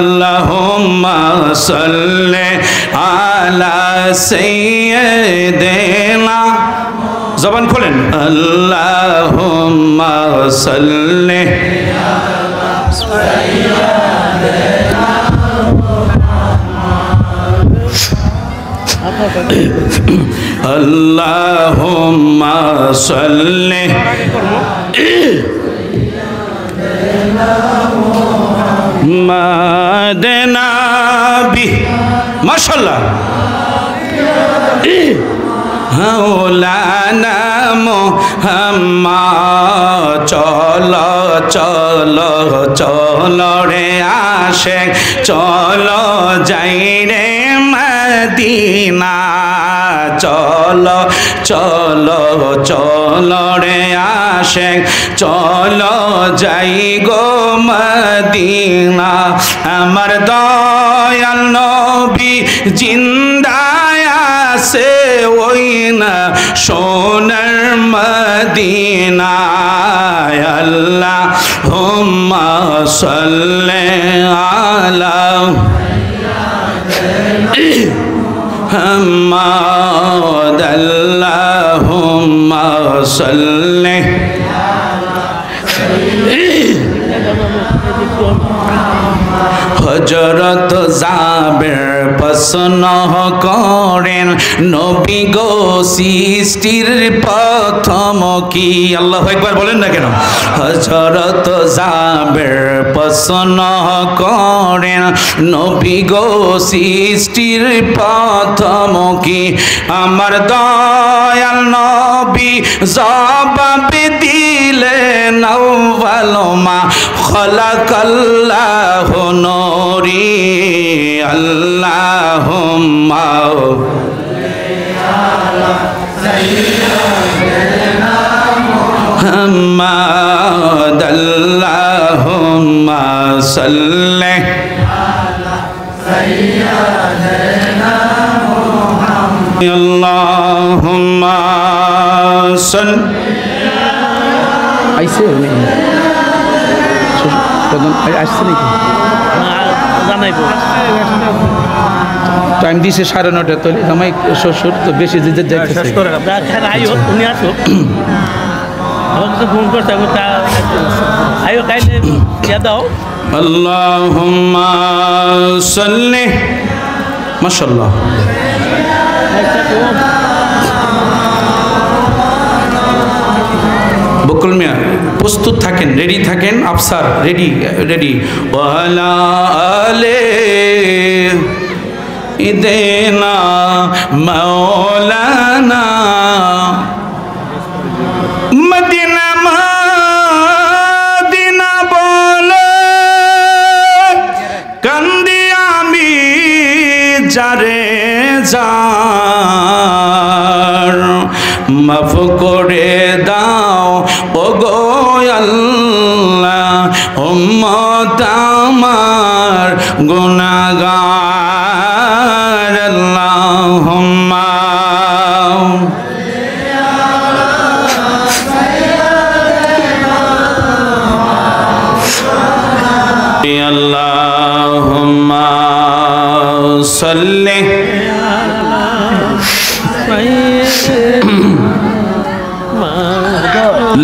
अल्लाहुम्मा सल्ले अला सय्यिदिना ज़बान खोलें अल्लाहुम्मा सल्ले अल्लाहुम्मा सल्ले मदना भी माशाल्लाह मौलाना मुहम्मद चलो चलो चलो रे आशिक चलो जाई रे मदीना चलो चलो चलो रे आशिक चलो जाई गो मदीना अमर दयाल नबी जिंदा से ওই না সোনার মদিনা আল্লাহুম্মা সাল্লি আলা মুহাম্মাদ আল্লাহুম্মা সাল্লি হযরত জাবের প্রশ্ন করেন নবী গো সৃষ্টির প্রথম কি আল্লাহু আকবার বলেন না কেন হযরত জাবের প্রশ্ন করেন নবী গো সৃষ্টির প্রথম কি আমার দয়াল নবী জবাব দিলেন আউয়াল মা খালাকাল্লাহু নূরি আল্লাহুম্মা মুহাম্মাদ আল্লাহুম্মা সাল্লি আলা সাইয়্যিদিনা মুহাম্মদ আল্লাহুম্মা সাল্লি আইসে আসছে নাকি জানাইব টাইম দিছে 9:30 তলে জামাই শ্বশুর তো বেশি দিতে যাইতেছে শেষ করে আইও উনি আসো আমাকে ফোন করতে আইও কাইলে ইয়া দাও আল্লাহুম্মা সাল্লি মাশাআল্লাহ বকুল মিয়া প্রস্তুত থাকেন রেডি থাকেন আফসার রেডি রেডি ওয়ালা আলে ইদেনা মাওলানা মদিনা মদিনা বলে কান্দি আমি যারে যার মাফ করে দাও ওগো আল্লাহ উম্মত আমার গুনাহগার আল্লাহুম্মা আল্লাহুম্মা সাল্লি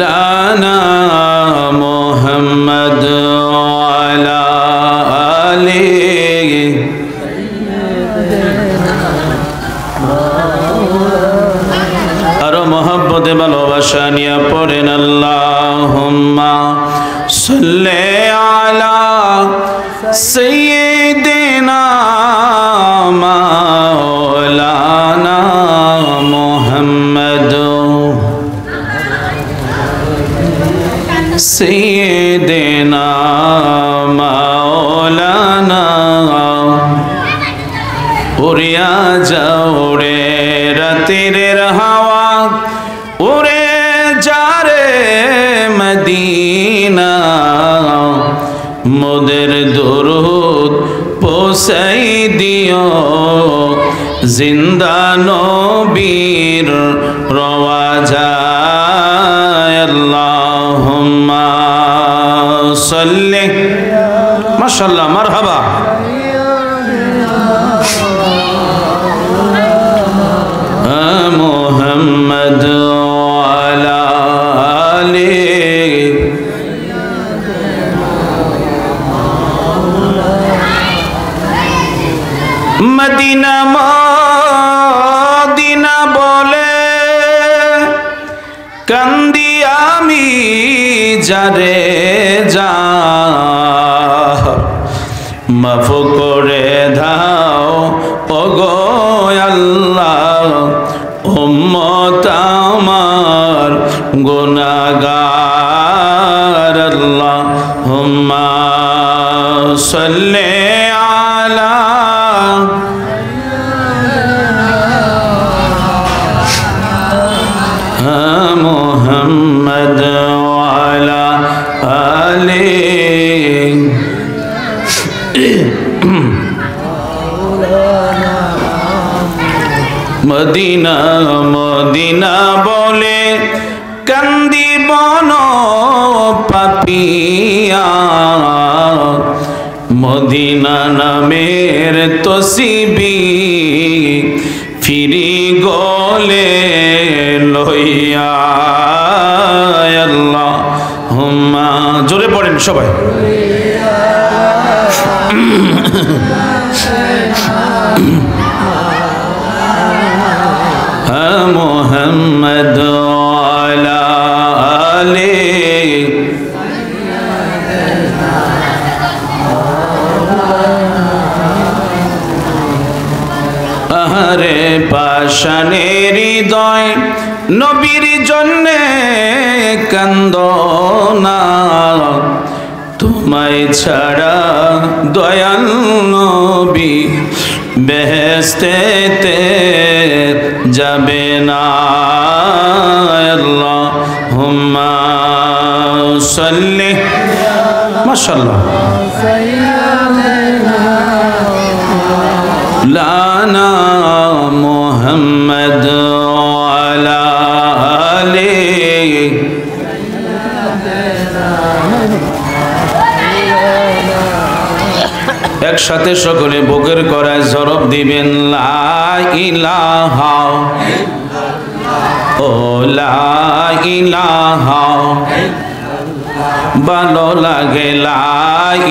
লানা মুহাম্মদ ওয়ালা আলিহি আর মোহাব্বতে ভালোবাসা নিয়ে পড়েন আল্লাহুম্মা সাল্লি আলা সাইয়্যিদিনা মাওলানা মুহাম্মদ سيدنا مولانا উড়িয়া যাও রে রাতের হাওয়া উড়ে যারে মদিনা মোদের দরুদ পৌঁছাই দিও জিন্দা নবীর রওয়াজায় আল্লাহুম্মা সাল্লি মাশাআল্লাহ মারহাবা। মদিনা মদিনা বলে কান্দি আমি যারে যা মাফ করে দাও ওগো আল্লাহ উম্মত আমার গুনাহগার আল্লাহুম্মা সাল্লি আলা মুহাম্মদ ওয়া আলা আলি মদিনা মদিনা বলে কান্দি বন পাপিয়া মদিনা নামের তসবিহ ফিরি গলে লইয়া আল্লাহুম্মা জোরে পড়েন সবাই মুহাম্মদ আলা আলি আহারে পাষাণের হৃদয় নবীর জন্যে কান্দনা তোমায় ছাড়া দয়াল নবী বেহেশতেতে যাবে না আল্লাহুম্মা সাল্লি মাশাআল্লাহ লানা মুহাম্মদ আলা আলি একসাথে সকলে বুকের করায় জরব দিবেন লা ইলাহা ও লা ইলাহা ভালো লাগে লা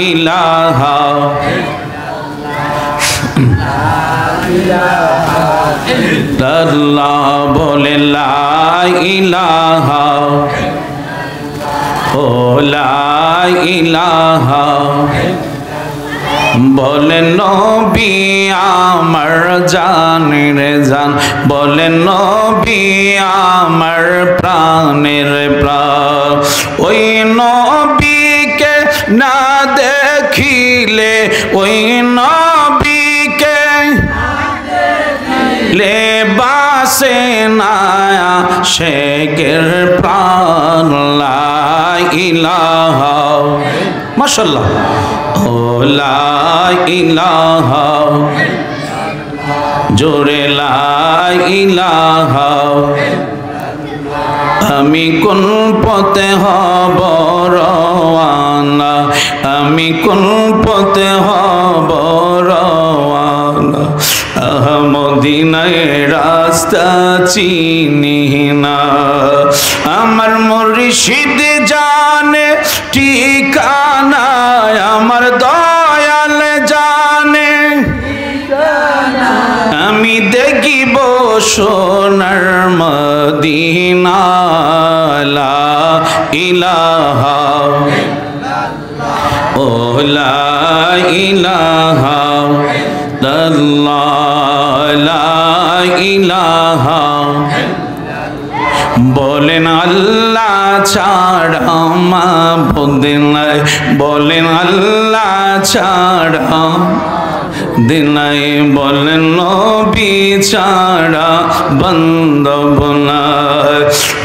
ইলাহা আল্লাহ বলে লা ইলাহা ও লা ইলাহা বলেন নবী আমার জানের জান বলেন নবী আমার প্রাণের প্রাণ ওই নবীকে না দেখিলে ওই নবীকে লেবাসে না শেখের প্রাণ লা ইলাহা মাশাআল্লাহ ও লা ইলাহা জোরে লা ইলাহা আমি কোন পথে হব রওয়ানা আমি কোন পথে হব রওয়ানা মদিনায় রাস্তা চিনি না আমার মুর্শিদ জানে ঠিকানা আমার দয়াল জানে আমি দেখিব সোনার মদিনা লা ইলাহা ও লা ইলাহা আল্লাহ লা ইলাহা বলেন আল্লাহ ছাড়া মাবুদ নাই বলেন আল্লাহ ছাড়া দিনাই বলেন নবী ছাড়া বান্ধব নাই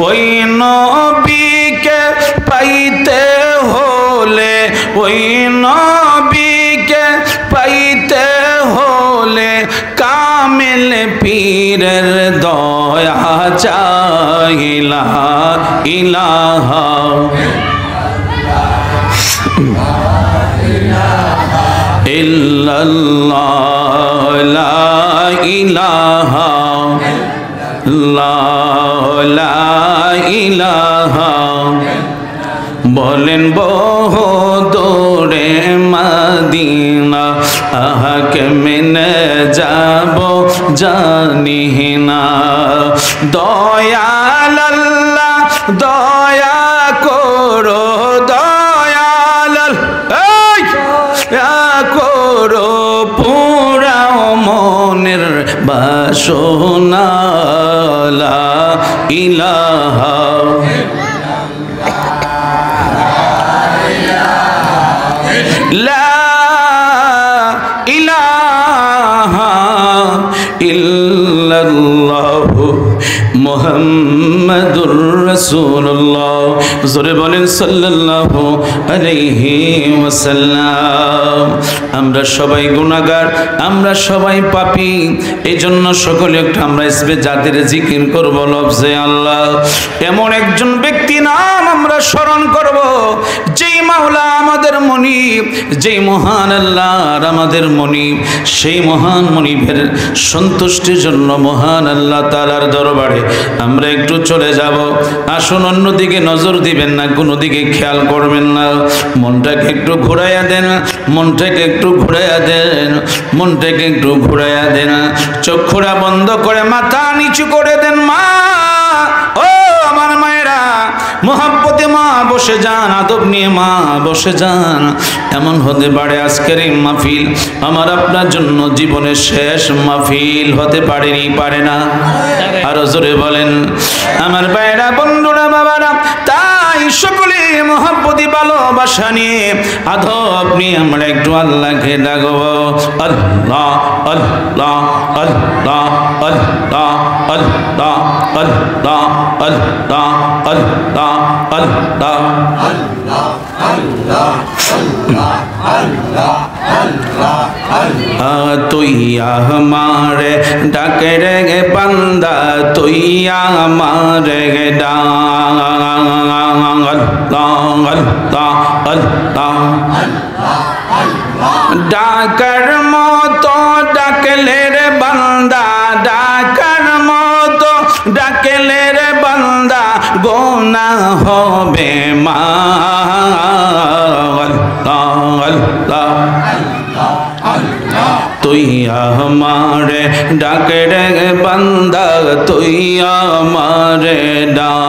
ওই নবীকে পাইতে হলে ওই নবীকে পাইতে হলে কামেল পীরের দয়া চাইলা ইলাহা ইল্লাল্লাহ লা ইলাহা লা ইলাহা বলেন বহু দূরে মদিনা আহাকে মেনে দয়া করো দয়াল এই দয়া করো পুরাও মনের বাসনা লা ইলাহা লা ইলাহা ইল্লাল্লাহু মুহাম্মাদুর রাসূলুল্লাহ জোরে বলেন সাল্লাল্লাহু আলাইহি ওয়াসাল্লাম। আমরা সবাই গুনাহগার, আমরা সবাই পাপী, এই জন্য সকলে একটু আমরা ইসবে জাতির জিকির করব লফজে আল্লাহ। এমন একজন ব্যক্তি নাম আমরা স্মরণ করব যেই মাওলা আমাদের মনিব, যেই মহান আল্লাহর আমাদের মনিব, সেই মহান মনিবের সন্তুষ্টির জন্য মহান আল্লাহ তাআলার দরবারে আমরা একটু চলে যাব। আসুন, অন্যদিকে নজর দিবেন না, কোনো দিকে খেয়াল করবেন না, মনটাকে একটু ঘুরাইয়া দেন, মনটাকে একটু ঘুরাইয়া দেন, মনটাকে একটু ঘুরাইয়া দেন। চক্ষুরা বন্ধ করে মাথা নিচু করে দেন। মা, ও আমার মায়েরা, মোহাব্বতে মা বসে যান, আদব নিয়ে মা বসে যান। এমন হতে পারে আজকের এই মাহফিল আমার আপনার জন্য জীবনের শেষ মাহফিল হতে পারেনি, পারে না? আরো জোরে বলেন আমার ভাইরা, বন্ধুরা, বাবারা। তাই সকলে মোহাব্বতি ভালোবাসা নিয়ে আদব নিয়ে আমরা একটু আল্লাহকে ডাকবো। আল্লাহ আল্লাহ আল্লাহ আল্লাহ আল্লাহ আল্লাহ আল্লাহ আল্লাহ আল্লাহ তুই আমারে ডাকে রে বান্দা, তুই আমারে ডাক। ডাকার মতো ডাকলে রে বান্দা, ডাকার মতো ডাকলে রে বান্দা, গুনাহ হবে মা। তুই আমারে ডাকে রে বান্দা, তুই আমারে ডাক।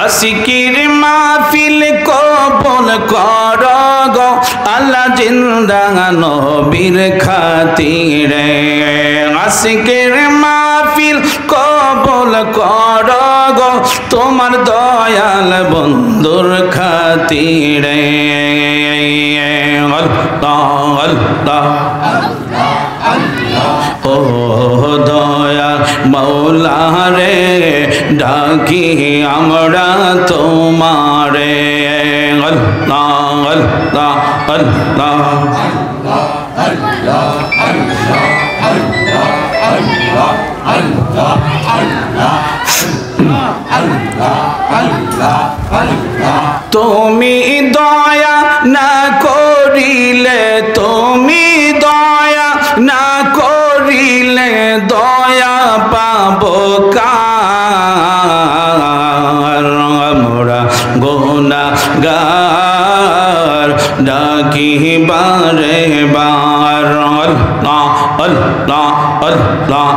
আশিকির মাহফিল কবুল কর গো আল্লাহ, জিন্দা নবীর খাতিরে। আশিকির মাহফিল কবুল কর গো তোমার দয়াল বন্ধুর খাতিরে। আল্লাহ আল্লাহ ও দয়া মৌলা রে, ডাকি আমরা তোমারে। আল্লাহ আল্লাহ আল্লাহ তুমি দয়া না করিলে, তুমি দয়া না করিলে দয়া পাবো কার? আমরা গুনাহগার ডাকি বারে বার। আল্লাহ আল্লাহ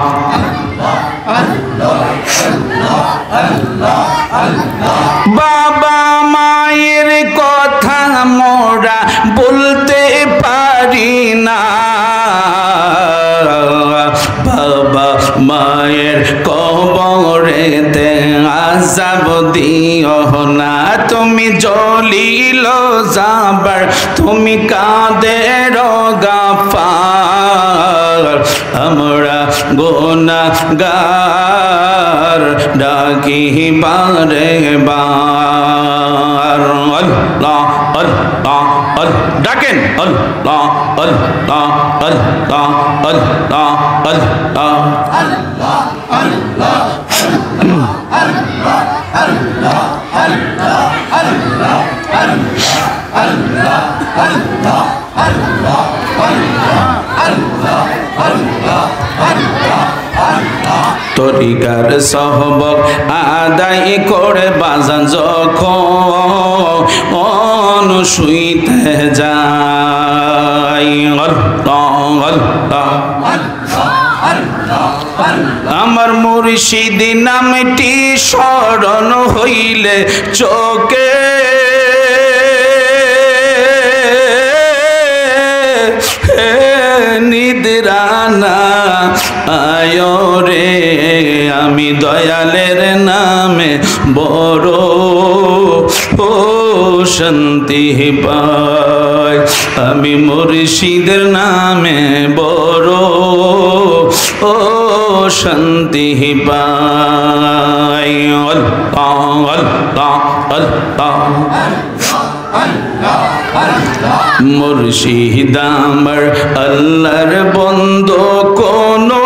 আল্লাহ বাবা মায়ের কথা মোরা বলতে পারি না, বাবা মায়ের কবরেতে আযাব দিও না। তুমি জলিল জাবার, তুমি কাদের গাফার, আমরা গুনাহগার ডাকি বারে বার। আল্লাহ আল্লাহ ডাকেন আল্লাহ আল্লাহ আল্লাহ আল্লাহ আল্লাহ আল্লাহ আল্লাহ তরিকার সহবত আদায় করে বাজান যখন শুইতে যায়। আমার মুর্শিদ নামটি স্মরণ হইলে চোখে নিদ্রানা আয় রে, আমি দয়ালের নামে বড় ও শান্তি পাই, আমি মুর্শিদের নামে বড় ও শান্তি পাই। আল্লাহ আল্লাহ আল্লাহ মুর্শিদ আমার আল্লাহর বন্ধু, কোনো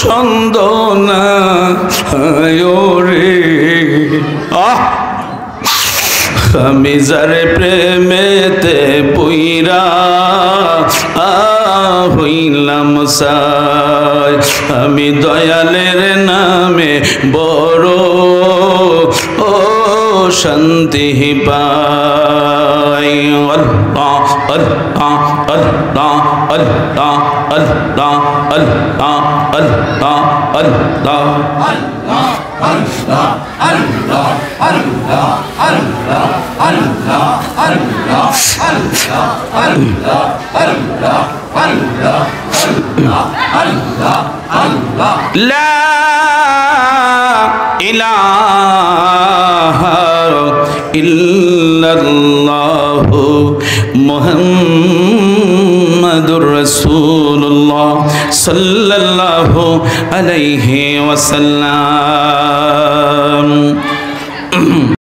সন্দ না রে। আমি যার প্রেমেতে পুইরা হইলাম সাই, আমি দয়ালের নামে বড় ও শান্তি পাই। আল্লাহ আল্লাহ আল্লাহ আল্লাহ আল্লাহ আল্লাহ আল্লাহ আল্লাহ লা ইলাহা ইল্লাল্লাহু মুহাম্মাদুর রাসূলুল্লাহ সাল্লাল্লাহু আলাইহি ওয়াসাল্লাম।